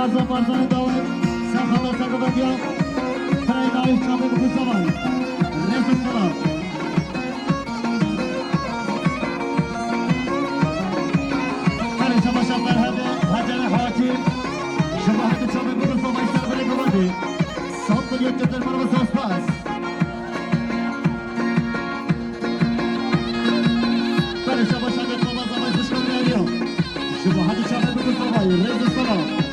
برزا برزان داوود سرخدا سرگو بدیان برای نایف چابه بکن زمان رفت السلام برای شما شب برهده حجر حاکم شما حد چابه بکن زمان سر برای گوادی صد ملیون جدر برای سوس پاس برای شما شب زمان زمان خوشکن میاریو شما حد چابه بکن زمان رفت السلام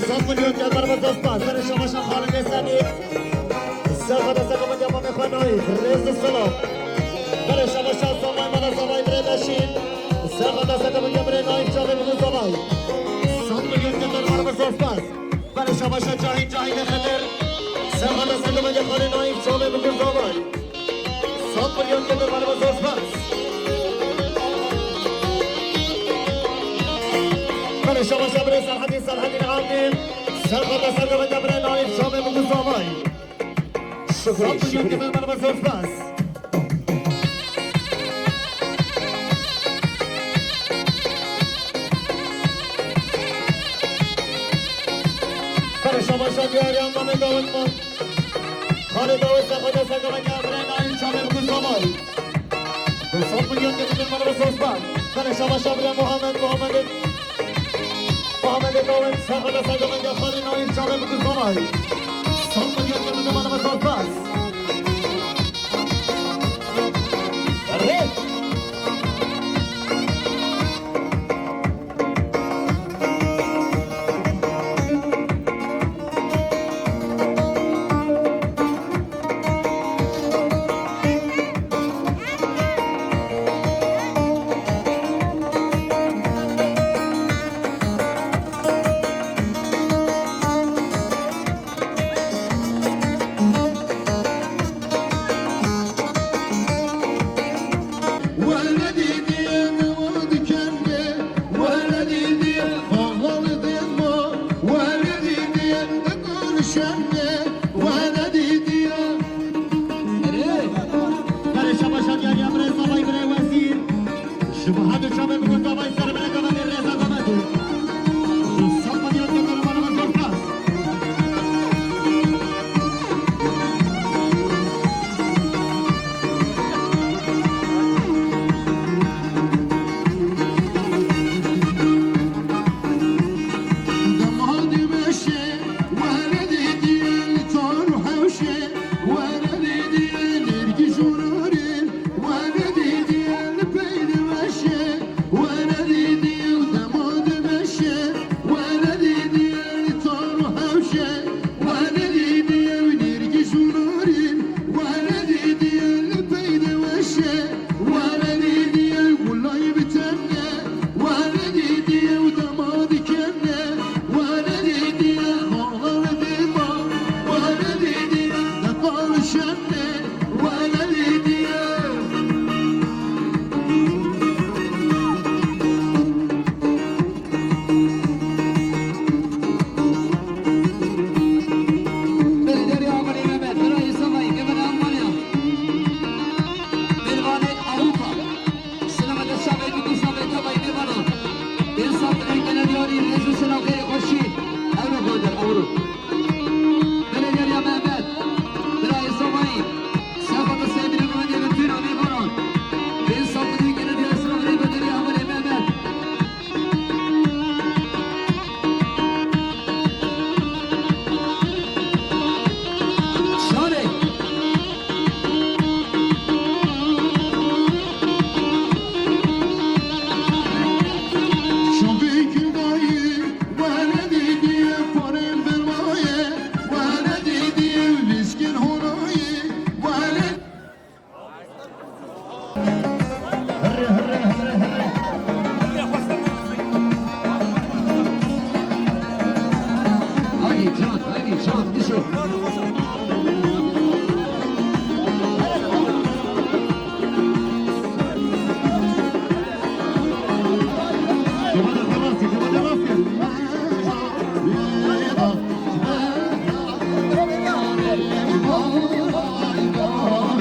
صد مليون جبر بزاف برای شما شان خالد سنی سرخدا سرگو جمع میخوانوی رئیس السلام برای شما شان سامای من سامای برای داشین سرخدا سرگو جمع نایف چاوه بگو سامای 100 ملیون جبر بزاف برای شما شان جاهین خطر سرخدا سرگو جمع نایف چاوه بگو سامای 100 ملیون جبر بزاف برای شما شبر سرحدی نعامیم سرخدا سرگو جبر نایف چاوه بگو سامای شکری که من بزرگ بس برای شما شکریان من داود من خالد داود سرخدا سرگو جبر نایف چاوه بگو سامای 100 میلیون که من بزرگ بس برای شما شبر محمد داود سرخدا سرگو جبر نایف چاوه بگو سامای 100 میلیون که من بزرگ بس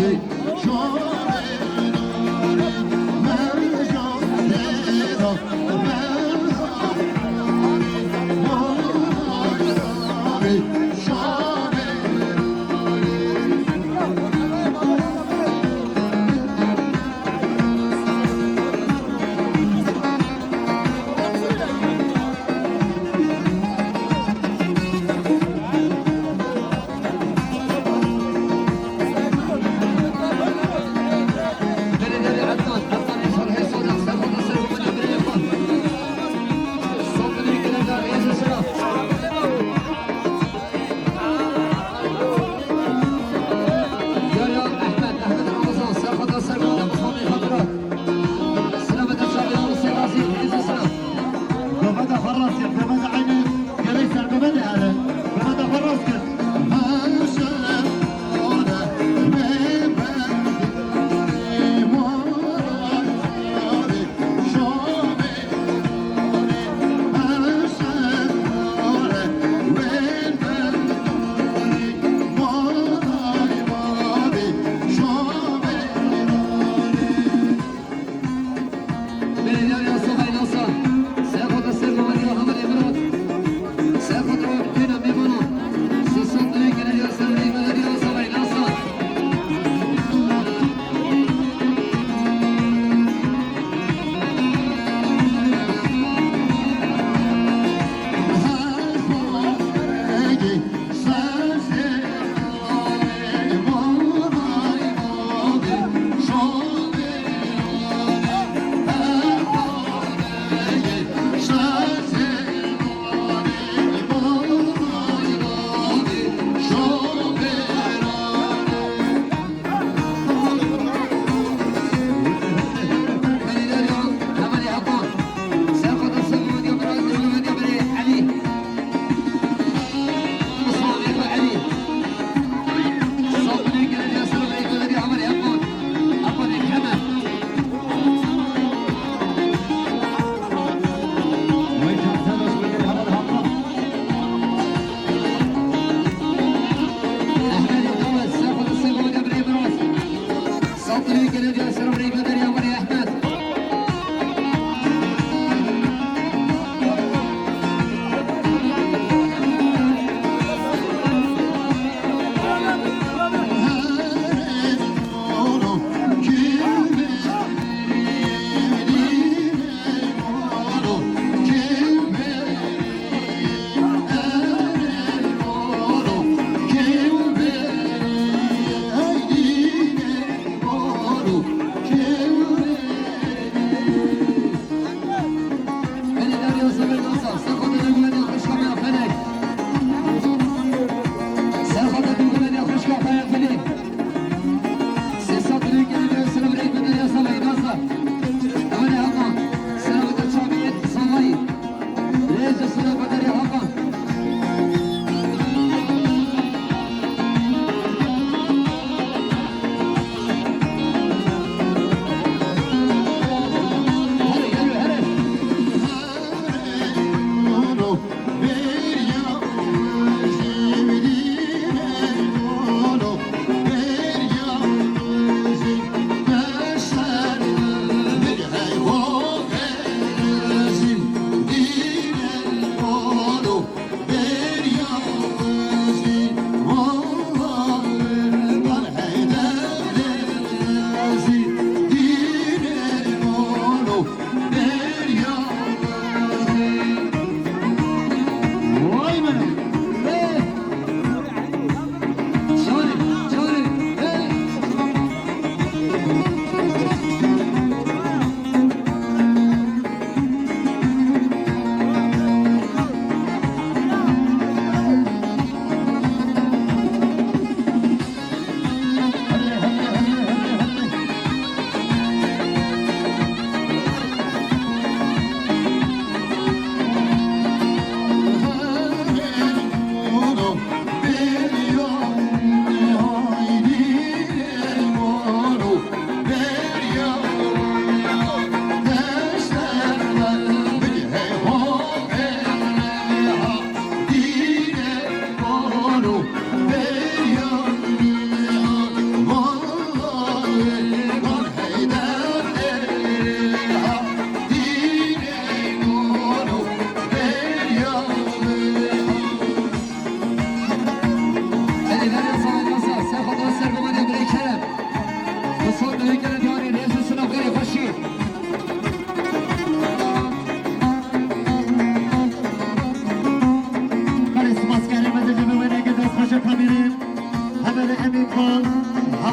Thank you.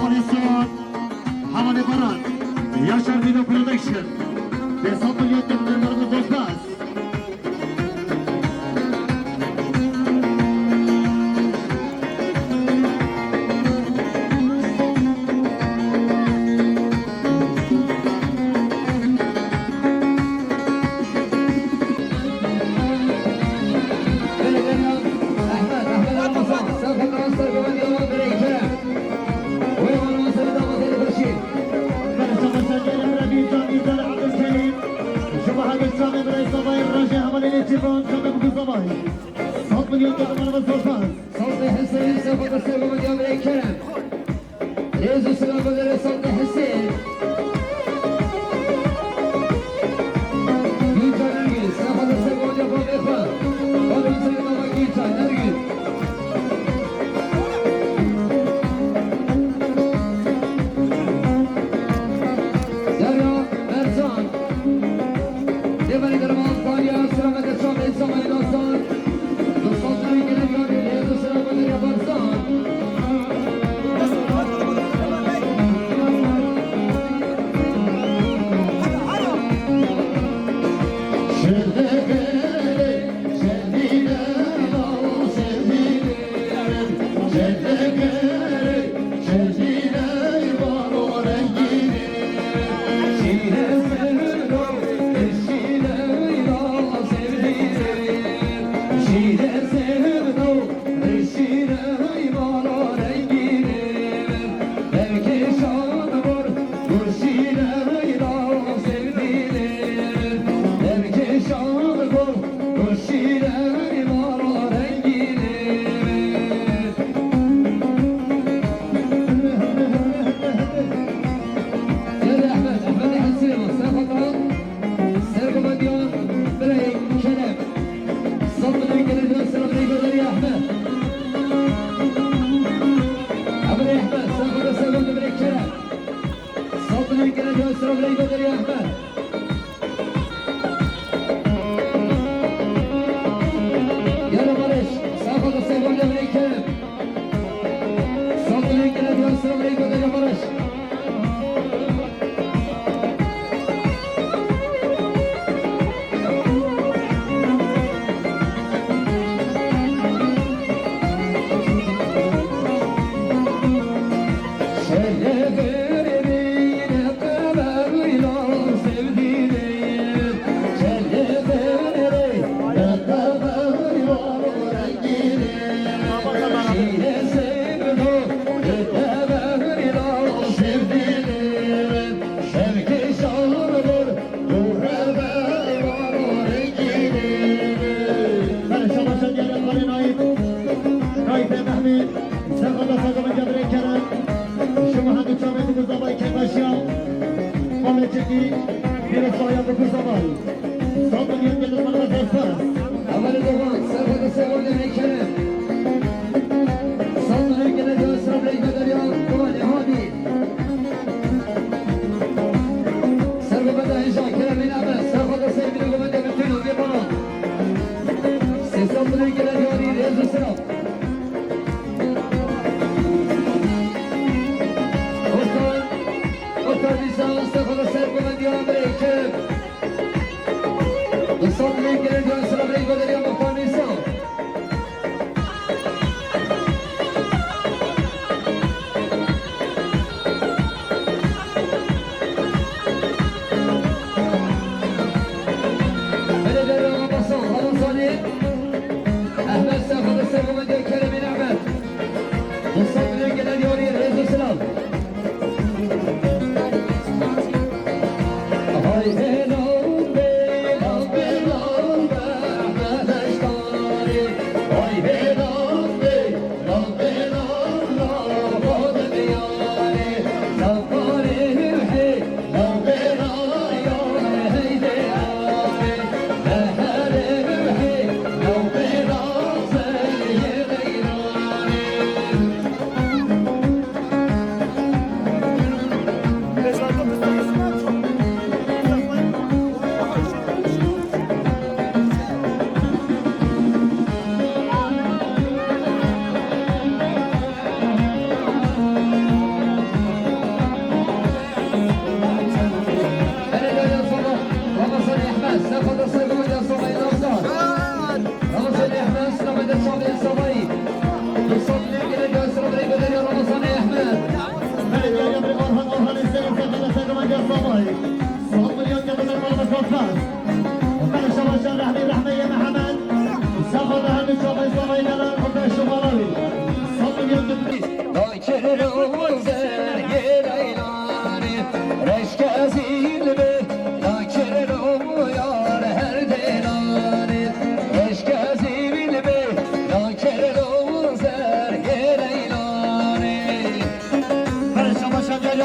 افغانستان حمله بران یاشر ویدیو پرودکشن به 100 میلیون دلار مرد پاس الاتفاق شباب الزمالك 100 مليون دولار من الفوز صوت حسين سوف ترسل من يوم الكرم ريزو سلام بدر صوت حسين جيتا نرجس سوف ترسل من يوم الفوز قدر سلام جيتا نرجس دريا مرسان ديفاني درمان فاليا سلامة الشام الزمان الأصال دوستان نرجس ريزو سلام بدر يا برسان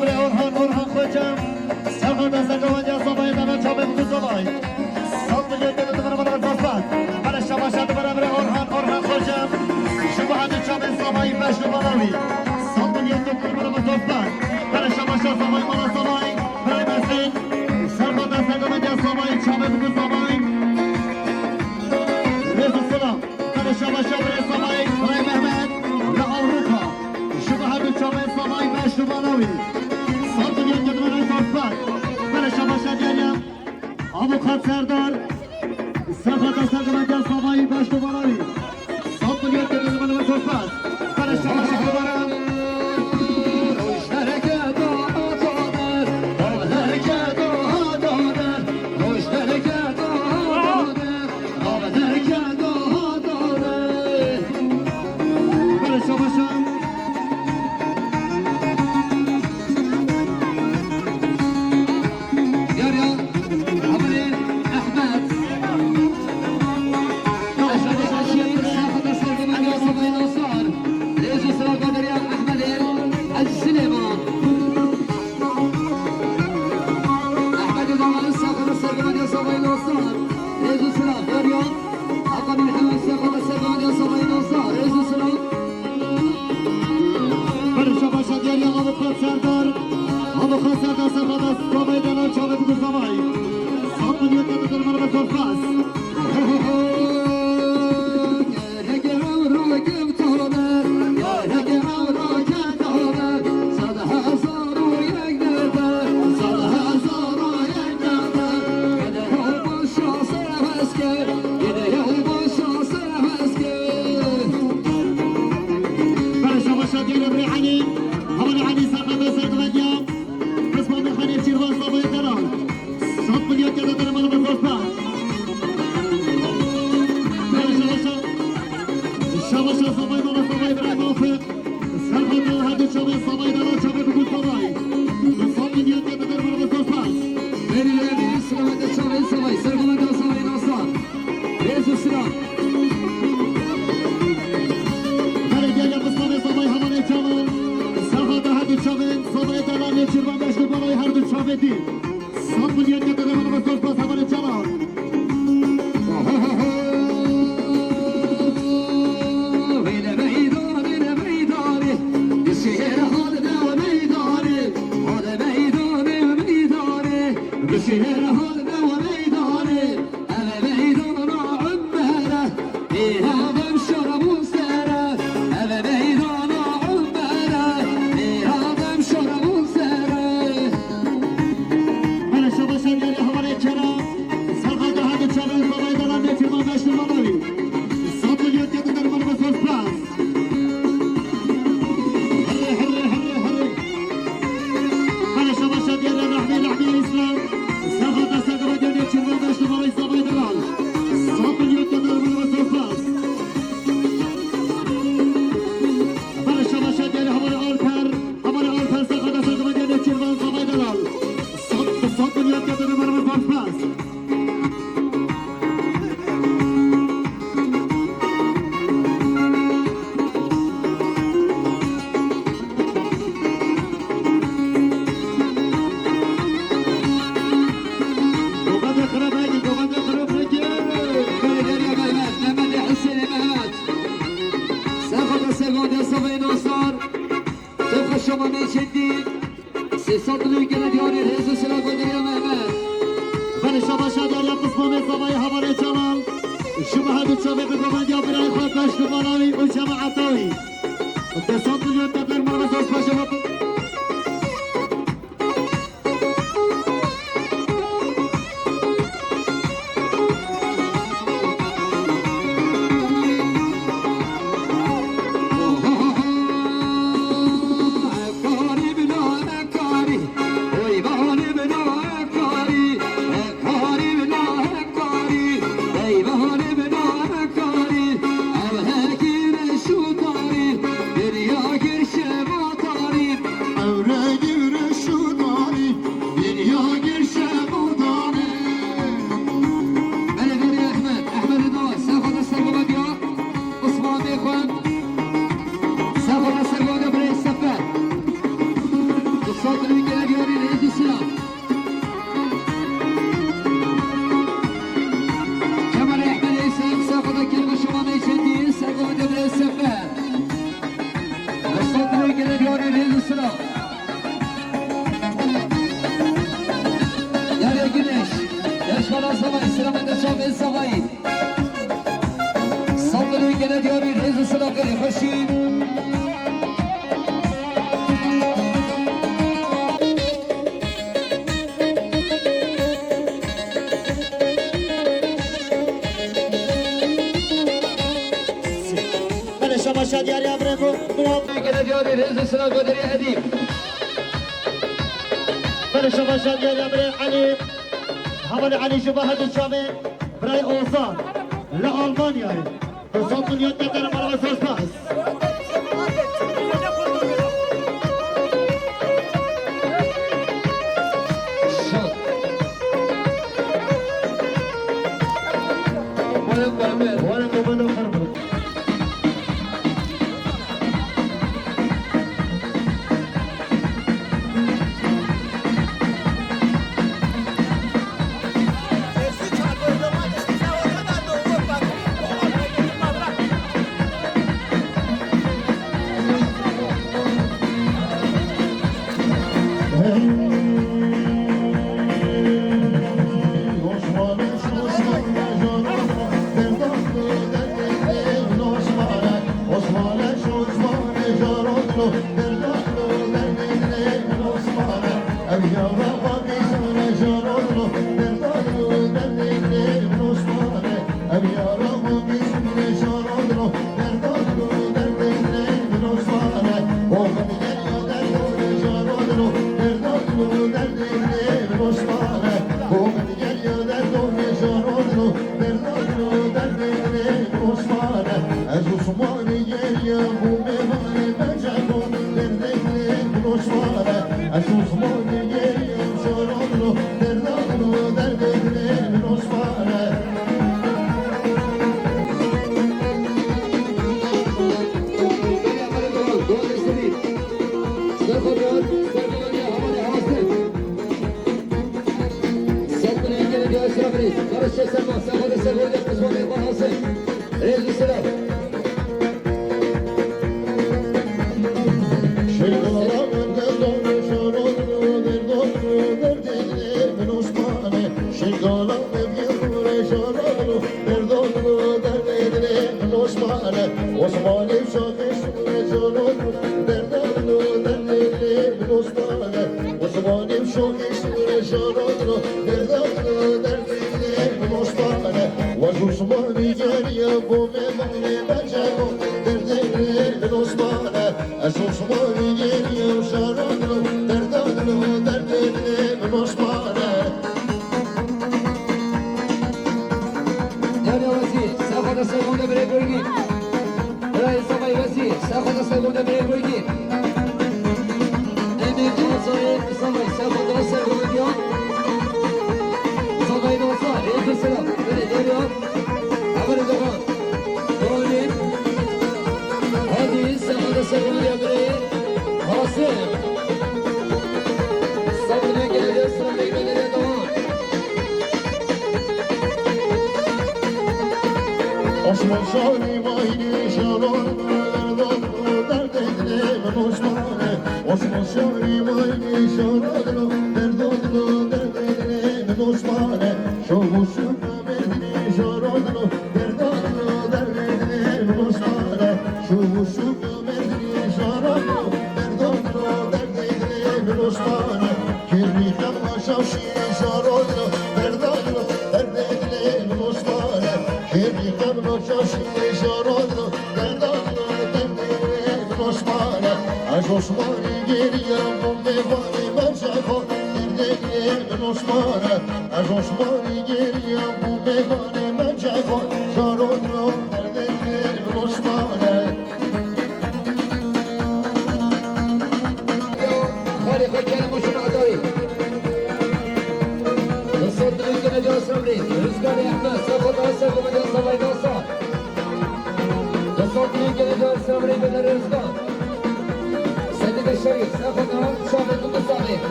برای اورهان خوجم سرخود دست گوانجا صبای دانا چابه بگو صبای صد میلیون که دو برای زفت برای شما شد برای اورهان خوجم شما هدو چابه صبای بشت بلاوی صد میلیون که دو برای زفت برای شما شد صبای مالا صبای برای مسین سرخود دست گوانجا صبای چابه بگو صبای رزو سلام برای شما شد برای صبای برای مهمت لأوروپا شما هدو چابه صبای بشت بلاوی صد میلیون که دو برای زفت برای شما شد یاریم آبوخات سردار سرخود دست گوانجا صبای بشت بلاوی صد میلیون که دو برای زفت برای شما شد برای الصغير صدروا كده ديابي رئيس الصداقة خشين شماشا ديار يا بريفو كده ديابي رئيس الصداقة دري أديب شماشا ديار يا بريف علي حمل علي شبهة الشامي براي أوصان لألمانيا تصاب من يد يدر مرة سوسباس ولا قبل خربط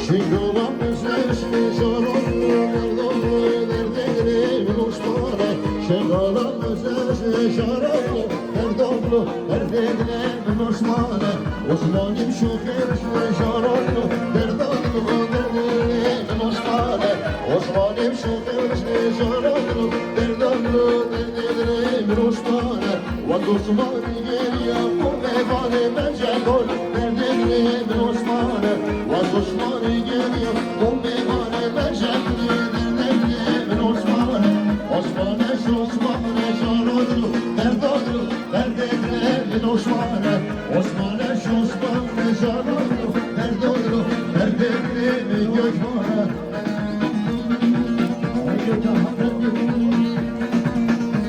Şingolan özleşme şarollu merdollu derdegri minuşmane Şingolan özleşme şarollu merdollu derdegri minuşmane Osman'ım şoförşme şarollu merdollu derdegri minuşmane Osman'ım şoförşme şarollu merdollu derdegri minuşmane Vak Osman'ı geliyor bu meyvane bence gol derdegri minuşmane Vak Osman'ı geliyor bu meyvane bence derdegri minuşmane Osman'ı şoförşme şarollu merdollu derdegri minuşmane Osman'ı şoförşme şarollu merdollu derdegri minuşmane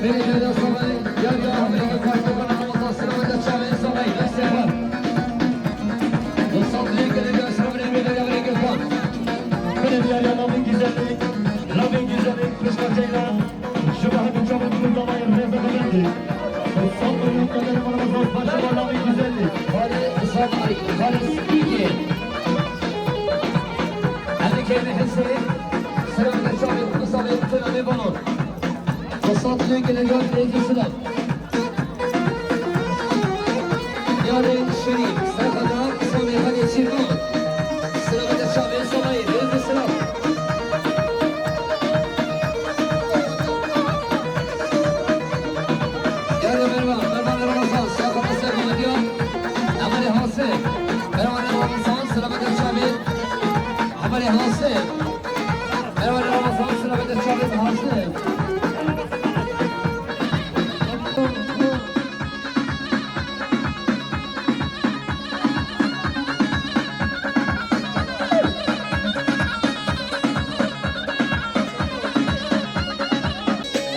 Belediyede sabay, yargı ahmetine farklı kanalımızda sınavında çağırın sabay, göster. Dostan Dünya'da gösterimine bir yavru Gökhan. Belediye Rabin güzellik, Rabin güzellik kışkırtıyla şu bahane çabuk kurulamayı Reza Efendi. Sanlı yurtları aramızda başıma Rabin güzellik. Halis Sabay, Halis İyi. Erkeğine Hüseyin, sınavında çağırın Mustafa Tünami Banur. Dostan Dünya'da gösterimine sınav. Yarın Şerif, Serkan'a Sami Hadi Çirman. Sınavında çağırın Sabay, Rezi Sınav. Yarın Mervan Ramazan, Serkan'a Serkan ediyor. Amali Hasip, Mervan Ramazan, sınavında çağırın. Amali Hasip, Mervan Ramazan, sınavında çağırın Hasip.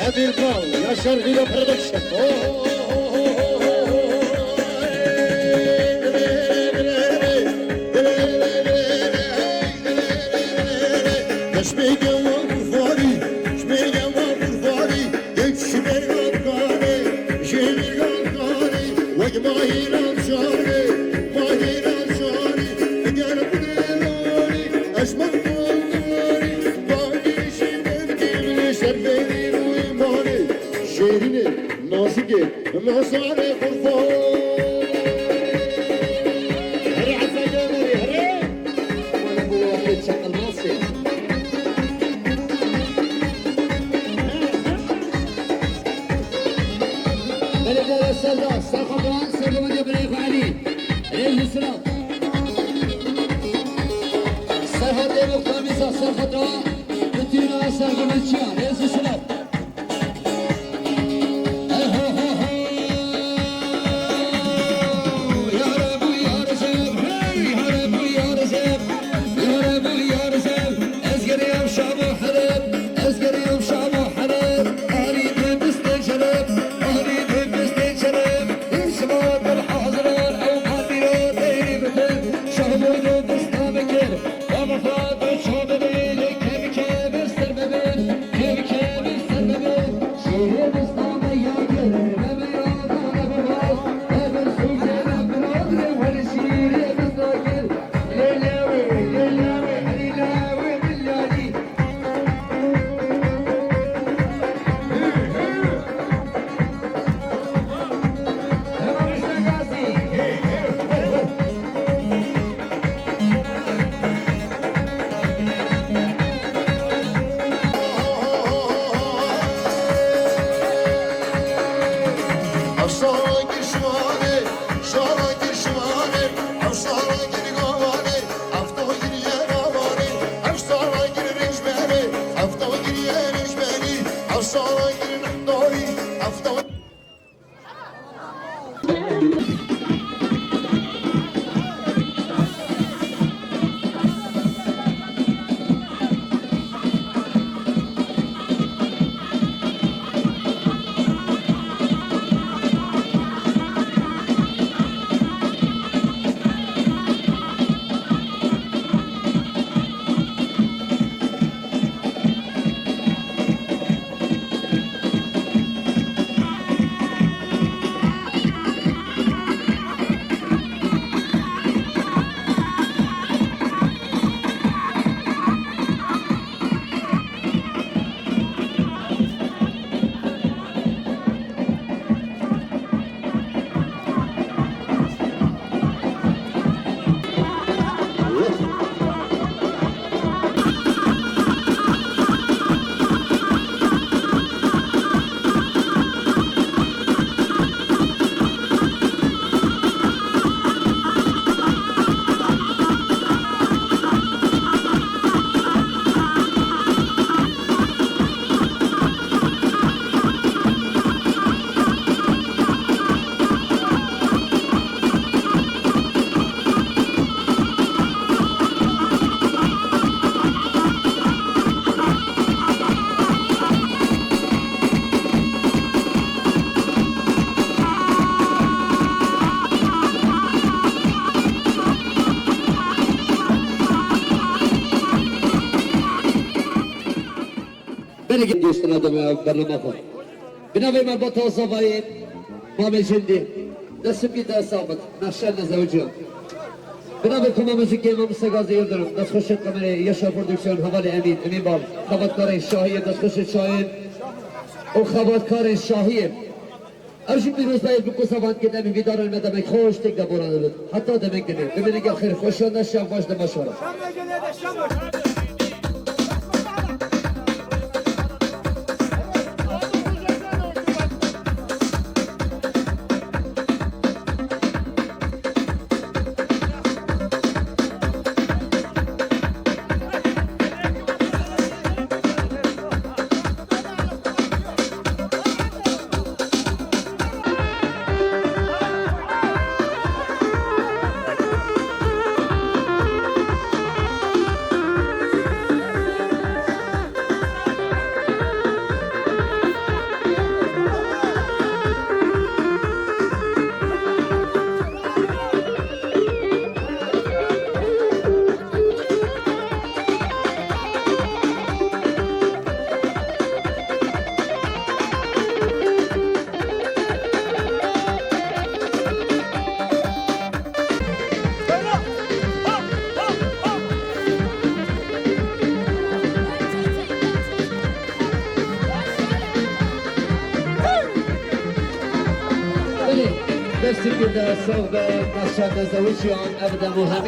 Emir Kral, Yaşar Video Production. Şmeygem var Urfari, şmeygem var Urfari, geçişler gatkari, şehir gatkari, vay mahiran şari, mahiran şari, gel buraya, aşmak dolduvari, vadi şiddetli şerberin uymani, şehrini nasike, nasare kurfan. Hadi Hasan Gömeri, hadi. Bana bu vakit çakılmazsın. Belediyede Serdar, Serkan Doğan, Serkan Hoca Beylik Ali, Rezi Sınav. Serhat Demirok Tamisa, Serkan Doğan, bütün Serkan Hoca, Rezi Sınav. بله دوستان برنامه کن بنابراین من با توصیف‌های مامل جندی دست بیده ثابت نقشه نزوجیان بنابراین کما موسیقی امام سگازی یردارم دست خوش کامره یاشا پرودکسیون حوال امین بال خباتکار شاهی دست خوش شاهین و خباتکار شاهی اوشی بیروز باید بکو سوان که دمی بیدار علمه دمک خوش تک دبورانه بود حتی دمک دمه ببینی که خیر خوشیان نشم باش دمشورم Merci de sauver ma chère Zawichian, Abda Mohamed.